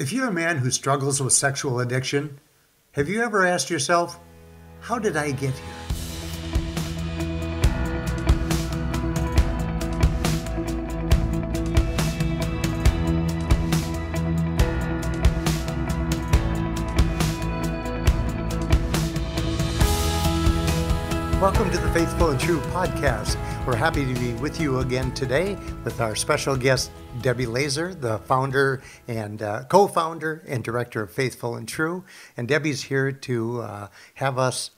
If you're a man who struggles with sexual addiction, have you ever asked yourself, how did I get here? Welcome to the Faithful and True podcast. We're happy to be with you again today with our special guest, Debbie Laaser, the founder and co-founder and director of Faithful and True. And Debbie's here to have us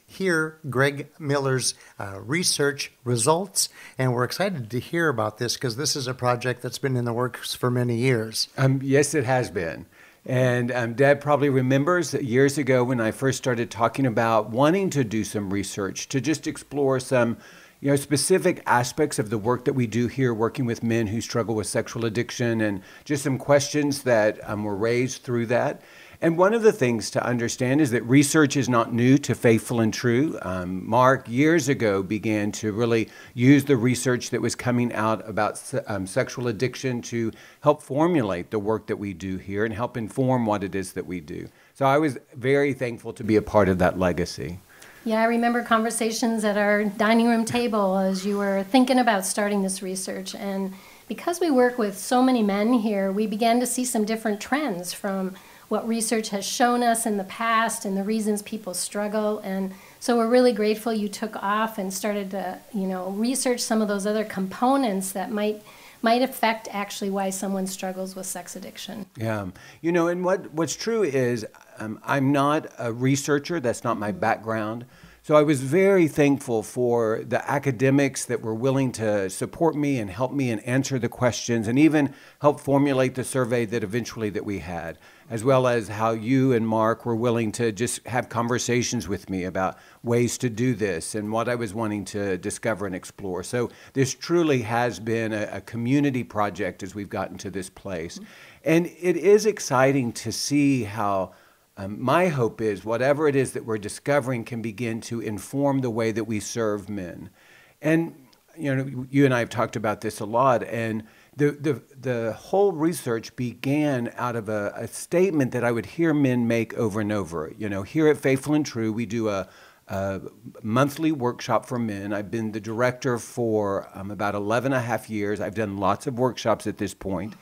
hear Greg Miller's research results. And we're excited to hear about this because this is a project that's been in the works for many years. Yes, it has been. And Deb probably remembers that years ago when I first started talking about wanting to do some research to just explore some, specific aspects of the work that we do here working with men who struggle with sexual addiction and just some questions that were raised through that. And one of the things to understand is that research is not new to Faithful and True. Mark, years ago, began to really use the research that was coming out about sexual addiction to help formulate the work that we do here and help inform what it is that we do. So I was very thankful to be a part of that legacy. Yeah, I remember conversations at our dining room table as you were thinking about starting this research. And because we work with so many men here, we began to see some different trends from what research has shown us in the past and the reasons people struggle. And so we're really grateful you took off and started to, research some of those other components that might affect actually why someone struggles with sex addiction. Yeah. And what's true is I'm not a researcher. That's not my background. So I was very thankful for the academics that were willing to support me and help me and answer the questions and even help formulate the survey that we had, as well as how you and Mark were willing to just have conversations with me about ways to do this and what I was wanting to discover and explore. So this truly has been a community project as we've gotten to this place. Mm-hmm. And it is exciting to see how my hope is whatever it is that we're discovering can begin to inform the way that we serve men. And, you and I have talked about this a lot, and the whole research began out of a statement that I would hear men make over and over. Here at Faithful and True, we do a monthly workshop for men. I've been the director for about 11 and a half years. I've done lots of workshops at this point.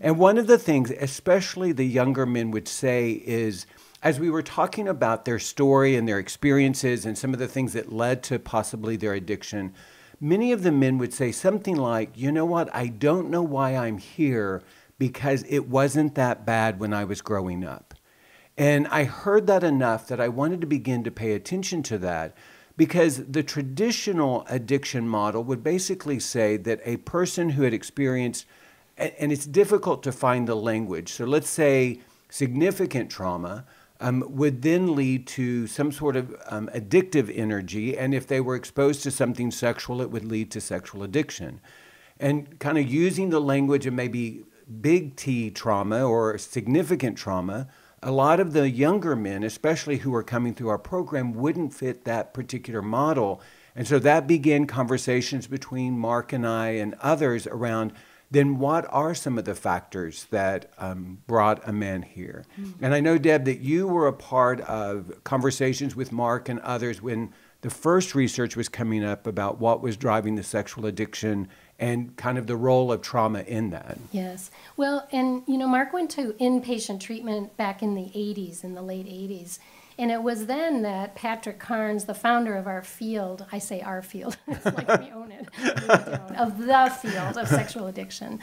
And one of the things, especially the younger men would say is, as we were talking about their story and their experiences and some of the things that led to possibly their addiction, many of the men would say something like, you know what, I don't know why I'm here because it wasn't that bad when I was growing up. And I heard that enough that I wanted to begin to pay attention to that because the traditional addiction model would basically say that a person who had experienced, and it's difficult to find the language, so let's say significant trauma, would then lead to some sort of addictive energy. And if they were exposed to something sexual, it would lead to sexual addiction. And kind of using the language of maybe big T trauma or significant trauma, a lot of the younger men, especially who are coming through our program, wouldn't fit that particular model. And so that began conversations between Mark and I and others around then what are some of the factors that brought a man here? Mm-hmm. And I know, Deb, that you were a part of conversations with Mark and others when the first research was coming up about what was driving the sexual addiction and kind of the role of trauma in that. Yes. Well, and, Mark went to inpatient treatment back in the 80s, in the late 80s. And it was then that Patrick Carnes, the founder of our field, I say our field, it's like we own it, of the field of sexual addiction,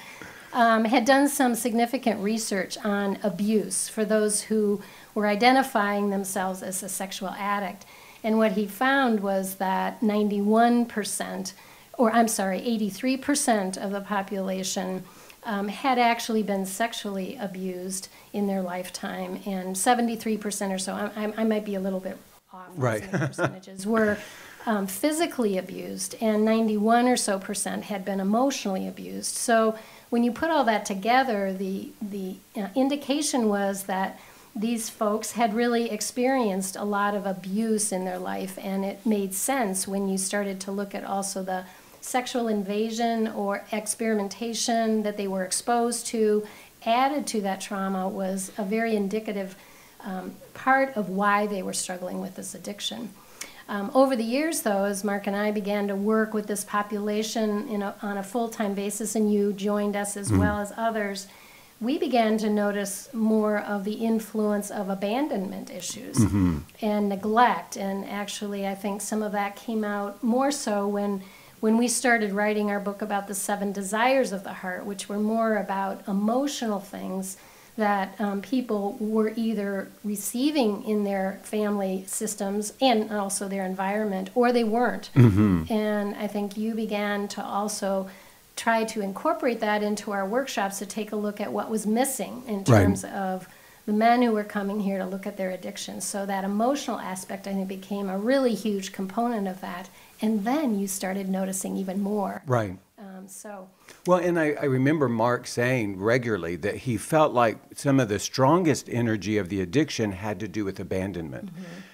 had done some significant research on abuse for those who were identifying themselves as a sexual addict. And what he found was that 83% of the population had actually been sexually abused in their lifetime, and 73% or so, I might be a little bit off right. on some percentages, were physically abused, and 91% or so had been emotionally abused. So when you put all that together, the indication was that these folks had really experienced a lot of abuse in their life, and it made sense when you started to look at also the sexual invasion or experimentation that they were exposed to, added to that trauma was a very indicative part of why they were struggling with this addiction. Over the years, though, as Mark and I began to work with this population on a full-time basis, and you joined us as well as others, we began to notice more of the influence of abandonment issues and neglect. And actually, I think some of that came out more so when we started writing our book about the 7 desires of the heart, which were more about emotional things that people were either receiving in their family systems and also their environment, or they weren't. And I think you began to also try to incorporate that into our workshops to take a look at what was missing in terms of the men who were coming here to look at their addictions. So that emotional aspect, I think, became a really huge component of that. And then you started noticing even more. Right. So. Well, and I remember Mark saying regularly that he felt like some of the strongest energy of the addiction had to do with abandonment.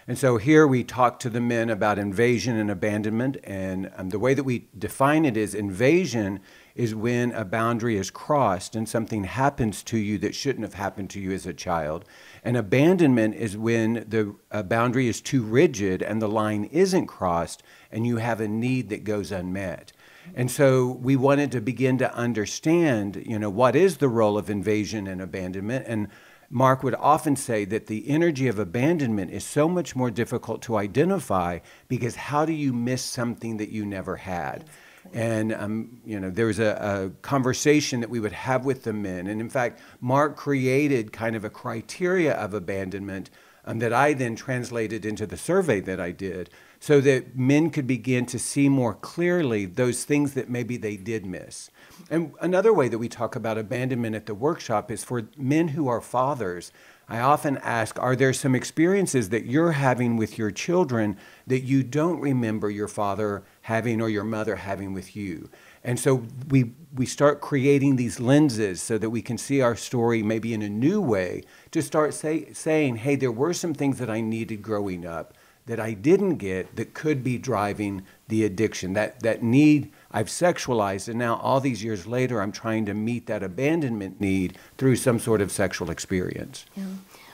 And so here we talk to the men about invasion and abandonment, and the way that we define it is invasion is when a boundary is crossed and something happens to you that shouldn't have happened to you as a child. And abandonment is when the boundary is too rigid and the line isn't crossed and you have a need that goes unmet. And so we wanted to begin to understand, what is the role of invasion and abandonment. And Mark would often say that the energy of abandonment is so much more difficult to identify because how do you miss something that you never had? And, there was a conversation that we would have with the men. And in fact, Mark created kind of a criteria of abandonment that I then translated into the survey that I did, so that men could begin to see more clearly those things that maybe they did miss. And another way that we talk about abandonment at the workshop is for men who are fathers. I often ask, are there some experiences that you're having with your children that you don't remember your father having or your mother having with you? And so we start creating these lenses so that we can see our story maybe in a new way, to start saying, hey, there were some things that I needed growing up that I didn't get that could be driving the addiction. That need I've sexualized, and now all these years later I'm trying to meet that abandonment need through some sort of sexual experience. Yeah.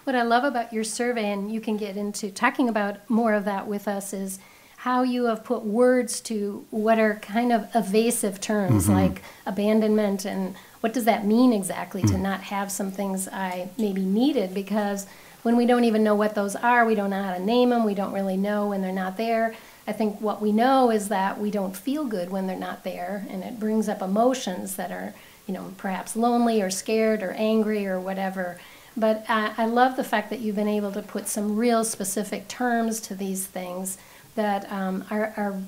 What I love about your survey, and you can get into talking about more of that with us, is how you have put words to what are kind of evasive terms like abandonment, and what does that mean exactly to not have some things I maybe needed, because when we don't even know what those are, we don't know how to name them, we don't really know when they're not there. I think what we know is that we don't feel good when they're not there, and it brings up emotions that are, perhaps lonely or scared or angry or whatever. But I love the fact that you've been able to put some real specific terms to these things that are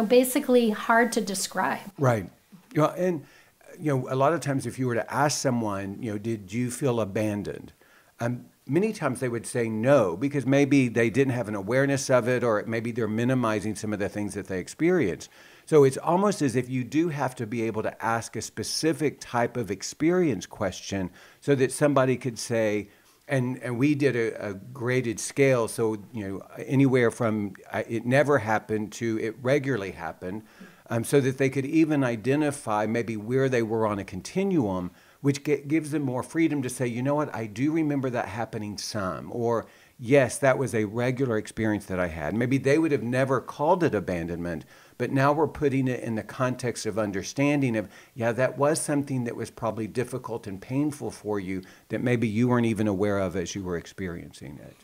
basically hard to describe. Right. And a lot of times if you were to ask someone, did you feel abandoned? Many times they would say no, because maybe they didn't have an awareness of it, or maybe they're minimizing some of the things that they experience. So it's almost as if you do have to be able to ask a specific type of experience question so that somebody could say, and we did a graded scale, so anywhere from it never happened to it regularly happened, so that they could even identify maybe where they were on a continuum, which gives them more freedom to say, I do remember that happening some, or yes, that was a regular experience that I had. Maybe they would have never called it abandonment, but now we're putting it in the context of understanding of, that was something that was probably difficult and painful for you that maybe you weren't even aware of as you were experiencing it.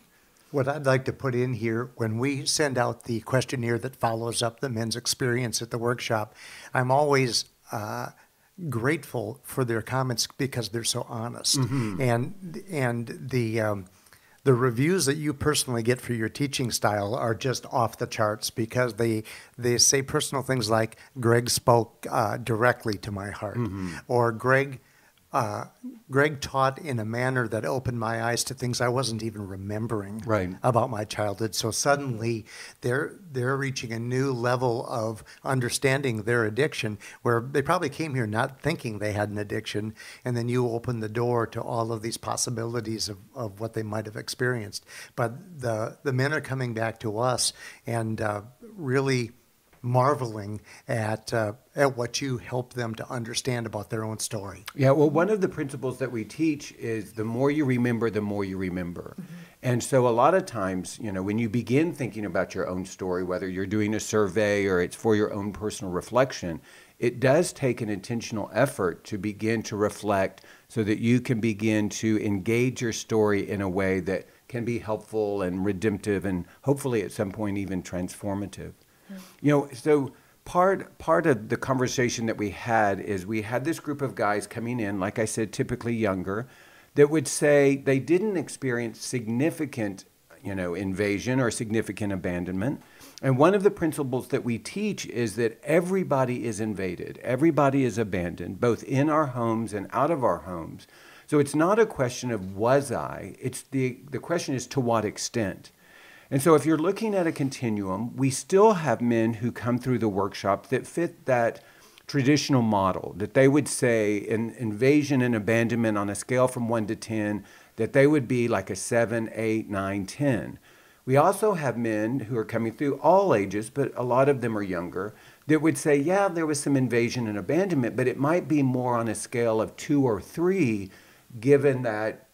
What I'd like to put in here, when we send out the questionnaire that follows up the men's experience at the workshop, I'm always grateful for their comments because they're so honest. And the reviews that you personally get for your teaching style are just off the charts, because they say personal things like, Greg spoke directly to my heart, or Greg taught in a manner that opened my eyes to things I wasn't even remembering about my childhood. So suddenly they're reaching a new level of understanding their addiction, where they probably came here not thinking they had an addiction, and then you open the door to all of these possibilities of what they might have experienced. But the men are coming back to us and really marveling at what you help them to understand about their own story. Yeah, well, one of the principles that we teach is the more you remember, the more you remember. And so a lot of times, when you begin thinking about your own story, whether you're doing a survey or it's for your own personal reflection, it does take an intentional effort to begin to reflect so that you can begin to engage your story in a way that can be helpful and redemptive and hopefully at some point even transformative. So part of the conversation that we had is we had this group of guys coming in, like I said, typically younger, that would say they didn't experience significant, invasion or significant abandonment. And one of the principles that we teach is that everybody is invaded, everybody is abandoned, both in our homes and out of our homes. So it's not a question of was I, it's the question is to what extent. And so if you're looking at a continuum, we still have men who come through the workshop that fit that traditional model, that they would say in invasion and abandonment on a scale from 1 to 10, that they would be like a 7, 8, 9, 10. We also have men who are coming through all ages, but a lot of them are younger, that would say, yeah, there was some invasion and abandonment, but it might be more on a scale of 2 or 3, given that,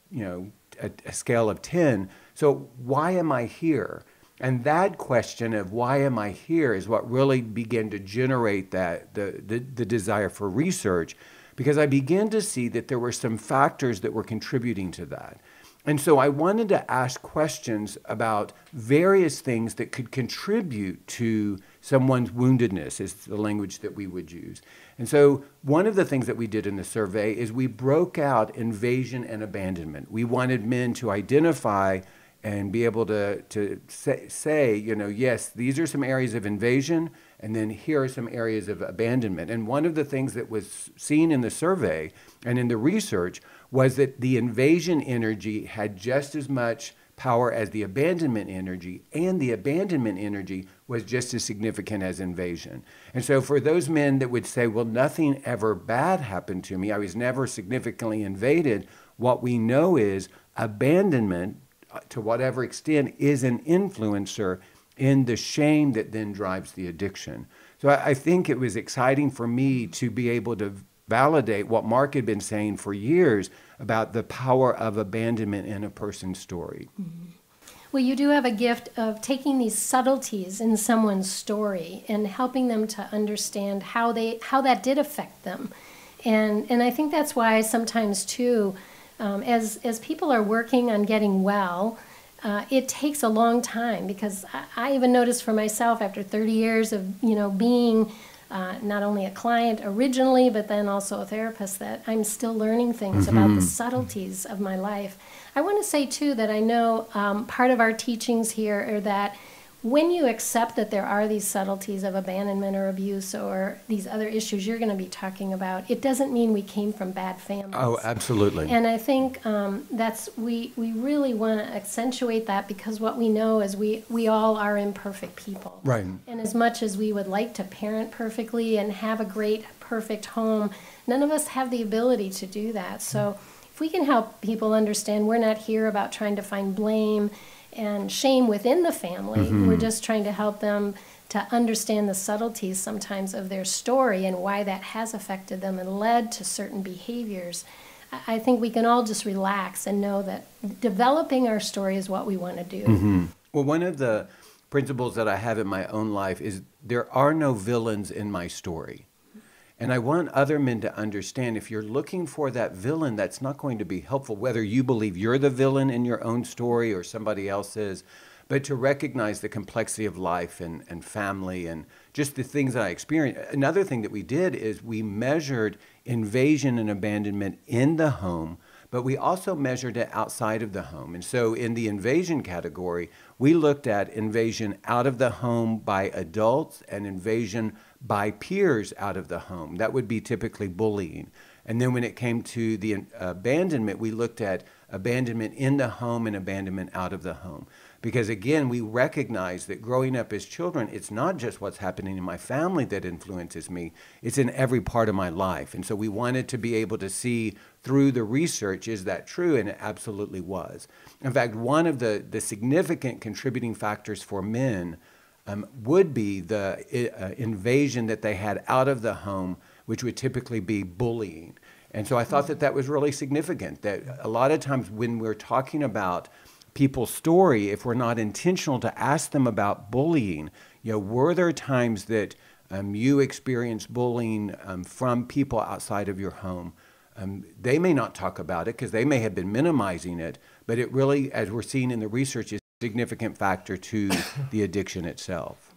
a scale of 10. So why am I here? And that question of why am I here is what really began to generate the desire for research, because I began to see that there were some factors that were contributing to that. And so I wanted to ask questions about various things that could contribute to someone's woundedness, is the language that we would use. And so one of the things that we did in the survey is we broke out invasion and abandonment. We wanted men to identify and be able to say, yes, these are some areas of invasion, and then here are some areas of abandonment. And one of the things that was seen in the survey and in the research was that the invasion energy had just as much power as the abandonment energy, and the abandonment energy was just as significant as invasion. And so for those men that would say, well, nothing ever bad happened to me, I was never significantly invaded, what we know is abandonment, to whatever extent, is an influencer in the shame that then drives the addiction. So I think it was exciting for me to be able to validate what Mark had been saying for years about the power of abandonment in a person's story. Mm-hmm. Well, you do have a gift of taking these subtleties in someone's story and helping them to understand how that did affect them. And I think that's why sometimes too, as people are working on getting well, it takes a long time, because I even noticed for myself after 30 years of being not only a client originally, but then also a therapist, that I'm still learning things about the subtleties of my life. I want to say too that I know part of our teachings here are that when you accept that there are these subtleties of abandonment or abuse or these other issues you're going to be talking about, it doesn't mean we came from bad families. Oh, absolutely. And I think we really want to accentuate that, because what we know is we all are imperfect people. Right. And as much as we would like to parent perfectly and have a great, perfect home, none of us have the ability to do that. So if we can help people understand, we're not here about trying to find blame and shame within the family. We're just trying to help them to understand the subtleties sometimes of their story and why that has affected them and led to certain behaviors. I think we can all just relax and know that developing our story is what we want to do. Well, one of the principles that I have in my own life is there are no villains in my story. And I want other men to understand, if you're looking for that villain, that's not going to be helpful, whether you believe you're the villain in your own story or somebody else is, but to recognize the complexity of life and family and just the things that I experienced. Another thing that we did is we measured invasion and abandonment in the home, but we also measured it outside of the home. And so in the invasion category, we looked at invasion out of the home by adults and invasion by peers out of the home. That would be typically bullying. And then when it came to the abandonment, we looked at abandonment in the home and abandonment out of the home. Because again, we recognize that growing up as children, it's not just what's happening in my family that influences me, it's in every part of my life. And so we wanted to be able to see through the research, is that true? And it absolutely was. In fact, one of the significant contributing factors for men would be the invasion that they had out of the home, which would typically be bullying. And so I thought that that was really significant, that a lot of times when we're talking about people's story, if we're not intentional to ask them about bullying, were there times that you experienced bullying from people outside of your home? They may not talk about it because they may have been minimizing it, but it really, as we're seeing in the research, is a significant factor to the addiction itself.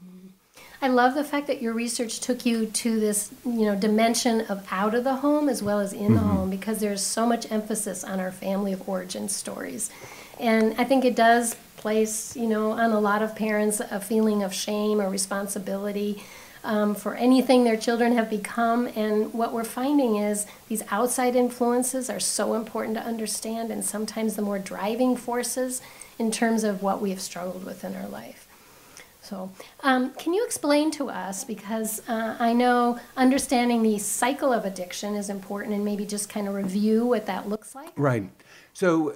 I love the fact that your research took you to this, dimension of out of the home as well as in the home, because there's so much emphasis on our family of origin stories. And I think it does place, on a lot of parents a feeling of shame or responsibility for anything their children have become. And what we're finding is these outside influences are so important to understand, and sometimes the more driving forces in terms of what we have struggled with in our life. So can you explain to us, because I know understanding the cycle of addiction is important, and maybe just kind of review what that looks like? Right. So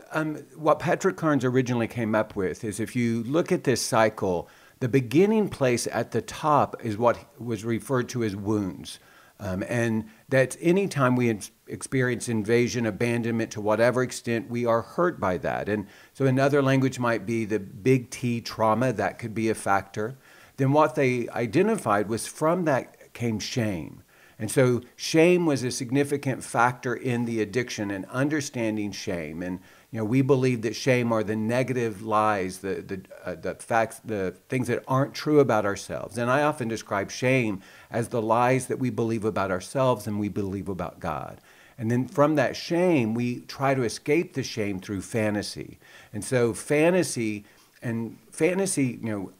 what Patrick Carnes originally came up with is, if you look at this cycle, the beginning place at the top is what was referred to as wounds. And that's any time we experience invasion, abandonment, to whatever extent we are hurt by that. And so another language might be the big T trauma, that could be a factor. Then what they identified was from that came shame. And so shame was a significant factor in the addiction and understanding shame. And we believe that shame are the negative lies, the facts, the things that aren't true about ourselves. And I often describe shame as the lies that we believe about ourselves and we believe about God. And then from that shame, we try to escape the shame through fantasy. And so fantasy,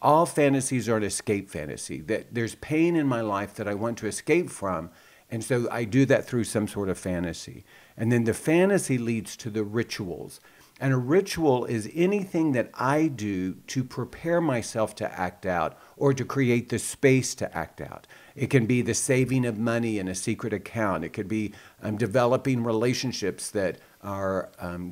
all fantasies are an escape fantasy, that there's pain in my life that I want to escape from. And so I do that through some sort of fantasy. And then the fantasy leads to the rituals. And a ritual is anything that I do to prepare myself to act out or to create the space to act out. It can be the saving of money in a secret account. It could be developing relationships that are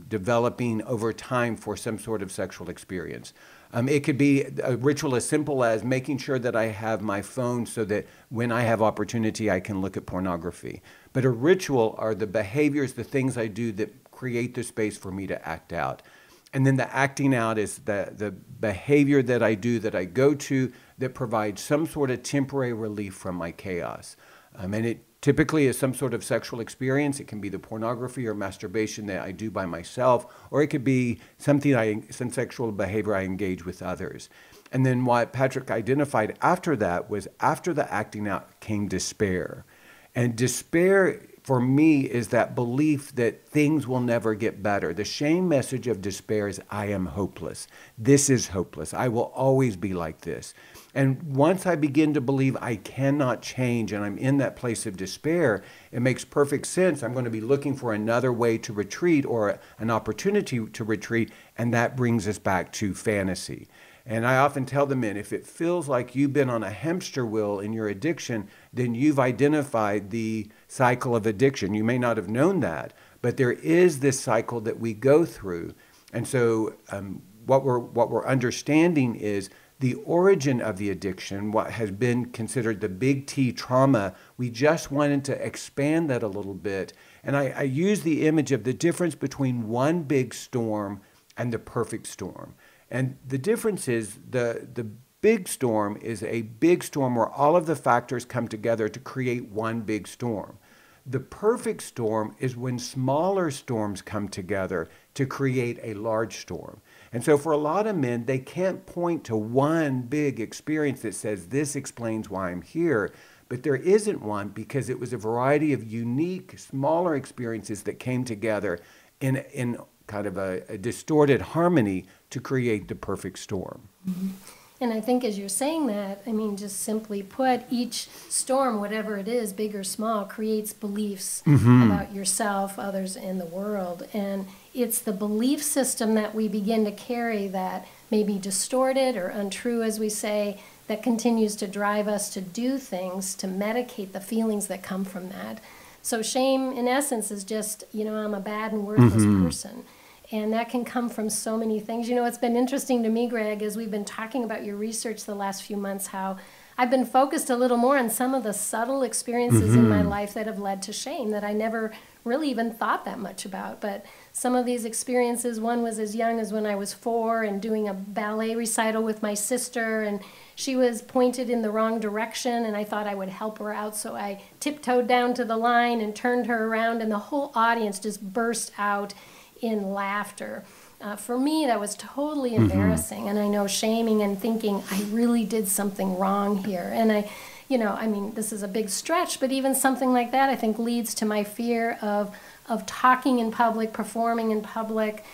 developing over time for some sort of sexual experience. It could be a ritual as simple as making sure that I have my phone so that when I have opportunity, I can look at pornography. But a ritual are the behaviors, the things I do that create the space for me to act out. And then the acting out is the behavior that I do, that I go to, that provides some sort of temporary relief from my chaos. And it typically is some sort of sexual experience. It can be the pornography or masturbation that I do by myself, or it could be some sexual behavior I engage with others. And then what Patrick identified after that was, after the acting out came despair. And despair, for me, is that belief that things will never get better. The shame message of despair is, I am hopeless. This is hopeless. I will always be like this. And once I begin to believe I cannot change and I'm in that place of despair, it makes perfect sense. I'm going to be looking for another way to retreat or an opportunity to retreat, and that brings us back to fantasy. And I often tell the men, if it feels like you've been on a hamster wheel in your addiction, then you've identified the cycle of addiction. You may not have known that, but there is this cycle that we go through. And so what we're understanding is the origin of the addiction, what has been considered the big T trauma. We just wanted to expand that a little bit. And I use the image of the difference between one big storm and the perfect storm. And the difference is the big storm is a big storm where all of the factors come together to create one big storm. The perfect storm is when smaller storms come together to create a large storm. And so for a lot of men, they can't point to one big experience that says, this explains why I'm here. But there isn't one, because it was a variety of unique, smaller experiences that came together in kind of a distorted harmony to create the perfect storm. Mm-hmm. And I think as you're saying that, I mean, just simply put, each storm, whatever it is, big or small, creates beliefs about yourself, others, and the world. And it's the belief system that we begin to carry that may be distorted or untrue, as we say, that continues to drive us to do things to medicate the feelings that come from that. So shame, in essence, is just, I'm a bad and worthless person. And that can come from so many things. You know, it's been interesting to me, Greg, as we've been talking about your research the last few months, how I've been focused a little more on some of the subtle experiences in my life that have led to shame that I never really even thought that much about. But some of these experiences, one was as young as when I was 4 and doing a ballet recital with my sister, and she was pointed in the wrong direction, and I thought I would help her out, so I tiptoed down to the line and turned her around, and the whole audience just burst out in laughter. For me, that was totally embarrassing, and I know shaming and thinking I really did something wrong here. And I mean, this is a big stretch, but even something like that, I think, leads to my fear of talking in public, performing in public,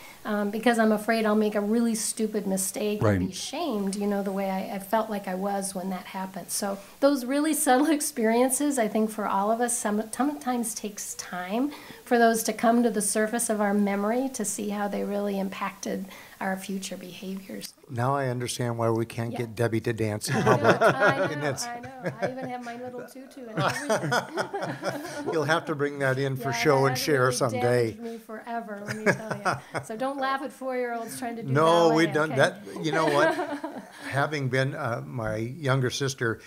because I'm afraid I'll make a really stupid mistake and be shamed, the way I felt like I was when that happened. So those really subtle experiences, I think for all of us, sometimes takes time for those to come to the surface of our memory to see how they really impacted our future behaviors. Now I understand why we can't get Debbie to dance in public. I know. I even have my little tutu and everything. You'll have to bring that in for show and share really someday. Damaged me forever, let me tell you. So don't laugh at 4-year-olds trying to do No, ballet, we've done okay? that. You know what? Having been my younger sister,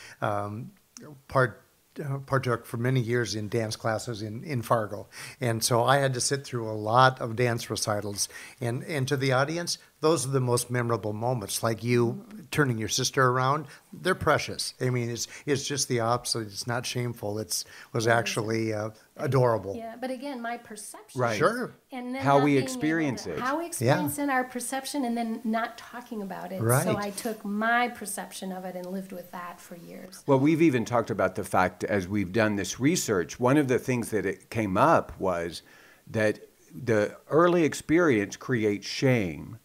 partook for many years in dance classes in Fargo. And so I had to sit through a lot of dance recitals. And to the audience, those are the most memorable moments. Like you turning your sister around, they're precious. I mean, it's just the opposite. It's not shameful. It was actually adorable. Yeah, but again, my perception. Right. Sure. And then How not we being experience able to- it. How we experience it, our perception, and then not talking about it. Right. So I took my perception of it and lived with that for years. Well, we've even talked about the fact, as we've done this research, one of the things that it came up was that the early experience creates shame.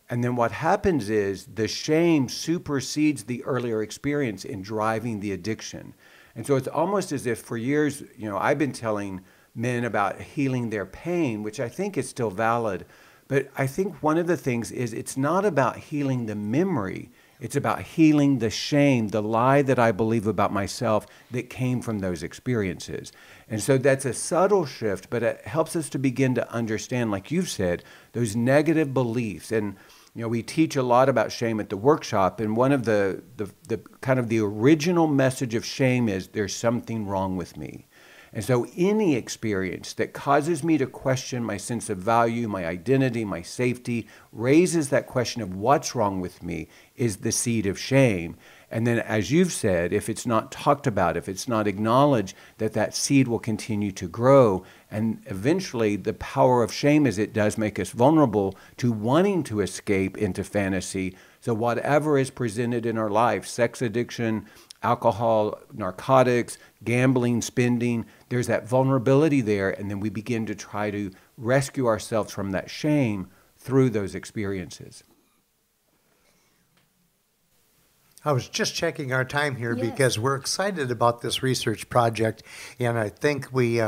And then what happens is the shame supersedes the earlier experience in driving the addiction. And so it's almost as if for years, I've been telling men about healing their pain, which I think is still valid. But I think one of the things is it's not about healing the memory. It's about healing the shame, the lie that I believe about myself that came from those experiences. And so that's a subtle shift, but it helps us to begin to understand, like you've said, those negative beliefs. And we teach a lot about shame at the workshop, and one of the kind of the original message of shame is there's something wrong with me. And so any experience that causes me to question my sense of value, my identity, my safety, raises that question of what's wrong with me is the seed of shame. And then, as you've said, if it's not talked about, if it's not acknowledged, that seed will continue to grow. And eventually, the power of shame is it does make us vulnerable to wanting to escape into fantasy. So whatever is presented in our life, sex addiction, alcohol, narcotics, gambling, spending, there's that vulnerability there. And then we begin to try to rescue ourselves from that shame through those experiences. I was just checking our time here Yes. because we're excited about this research project, and I think we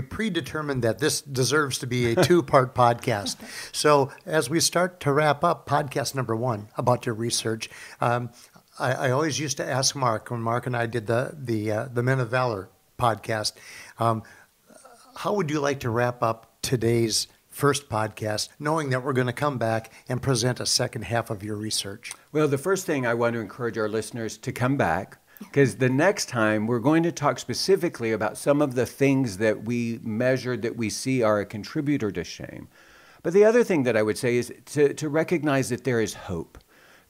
predetermined that this deserves to be a 2-part podcast. So as we start to wrap up podcast number 1 about your research, I always used to ask Mark, when Mark and I did the Men of Valor podcast, how would you like to wrap up today's first podcast, knowing that we're going to come back and present a second half of your research? Well, the first thing I want to encourage our listeners to come back, because the next time we're going to talk specifically about some of the things that we measured that we see are a contributor to shame. But the other thing that I would say is to recognize that there is hope,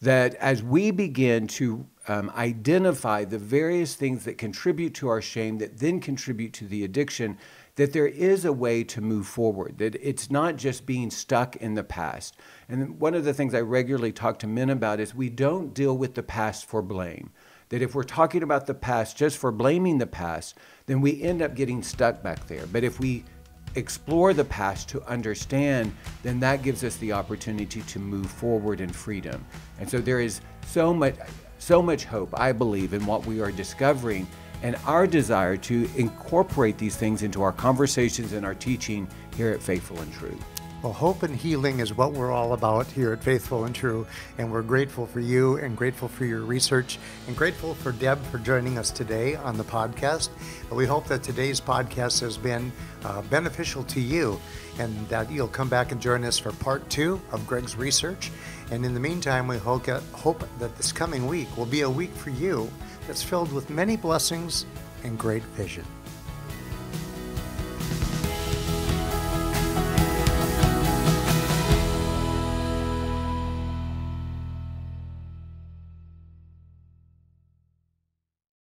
that as we begin to identify the various things that contribute to our shame that then contribute to the addiction, that there is a way to move forward, that it's not just being stuck in the past. And one of the things I regularly talk to men about is we don't deal with the past for blame. That if we're talking about the past just for blaming the past, then we end up getting stuck back there. But if we explore the past to understand, then that gives us the opportunity to move forward in freedom. And so there is so much hope, I believe, in what we are discovering, and our desire to incorporate these things into our conversations and our teaching here at Faithful and True. Well, hope and healing is what we're all about here at Faithful and True, and we're grateful for you and grateful for your research and grateful for Deb for joining us today on the podcast. We hope that today's podcast has been beneficial to you and that you'll come back and join us for part 2 of Greg's research. And in the meantime, we hope that this coming week will be a week for you that's filled with many blessings and great vision.